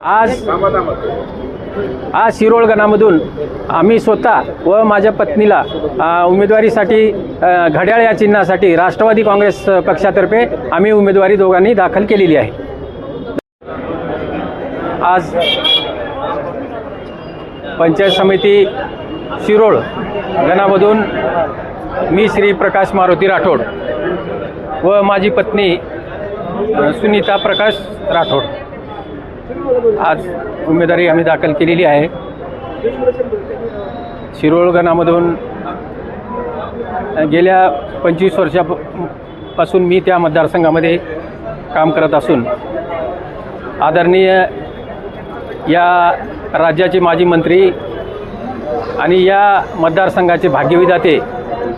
आज शिरोळ गणामधून आम्ही स्वतः व माझ्या पत्नीला उमेदवारीसाठी घड्याळ या चिन्हासाठी राष्ट्रवादी काँग्रेस पक्षातर्फे आम्ही उमेदवारी दोघांनी दाखल केलेली आहे। आज पंचायत समिती शिरोळ गणामधून मी श्री प्रकाश मारुती राठोड व माझी पत्नी सुनीता प्रकाश राठोड आज उमेदवारी आम्ही दाखल केलेली आहे। शिरोळ गणामधून गेल्या 25 वर्षापासून मी त्या मतदारसंघामध्ये काम करत असून आदरणीय या राज्याचे माजी मंत्री आणि या मतदारसंघाचे भाग्यविधाते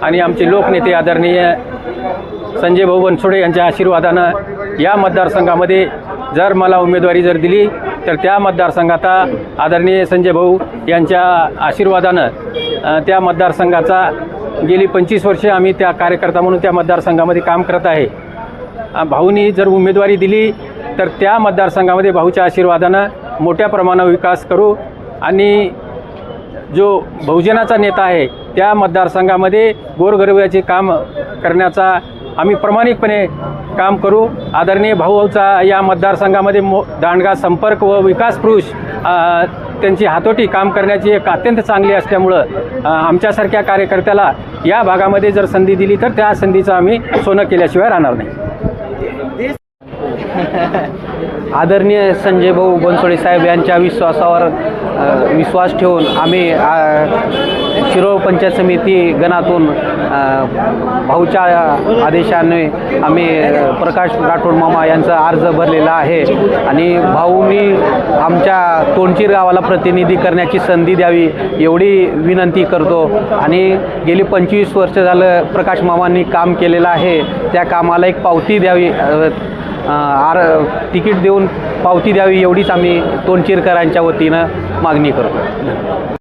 आणि आमचे लोकनेते आदरणीय संजय भाऊ बनसोडे यांच्या आशीर्वादानं या मतदारसंघामध्ये जर मला उमेदवारी दिली तर त्या मतदारसंघात आदरणीय संजय भाऊ यांच्या आशीर्वादानं त्या मतदारसंघाचा गेली 25 वर्षे आम्ही त्या कार्यकर्ता म्हणून त्या मतदारसंघामध्ये काम करत आहे। भाऊनी जर उमेदवारी दिली तर त्या मतदारसंघामध्ये भाऊच्या आशीर्वादानं मोठ्या प्रमाणावर विकास करू आणि जो बहुजनाचा नेता आहे त्या मतदारसंघामध्ये गोरगरिबाचे काम करण्याचा आम्ही प्रामाणिकपणे काम करू। आदरणीय भाऊचा या मतदारसंघामध्ये दांडगा संपर्क व विकास पुरुष त्यांची हातोटी काम करण्याची एक अत्यंत चांगली असल्यामुळं आमच्यासारख्या कार्यकर्त्याला या भागामध्ये जर संधी दिली तर त्या संधीचं आम्ही सोनं केल्याशिवाय राहणार नाही। आदरणीय संजय भाऊ बनसोडे साहेब यांच्या विश्वासावर विश्वास ठेवून आम्ही शिरोळ पंचायत समिती गणातून भाऊच्या आदेशाने आम्ही प्रकाश राठोड मामा यांचा अर्ज भरलेला आहे आणि भाऊंनी आमच्या तोंडचीर गावाला प्रतिनिधी करण्याची संधी द्यावी एवढी विनंती करतो आणि गेली 25 वर्ष झालं प्रकाश मामांनी काम केलेलं आहे, त्या कामाला एक पावती द्यावी, तिकीट देऊन पावती द्यावी एवढीच आम्ही तोंडचीरकरांच्या वतीनं मागणी करतो।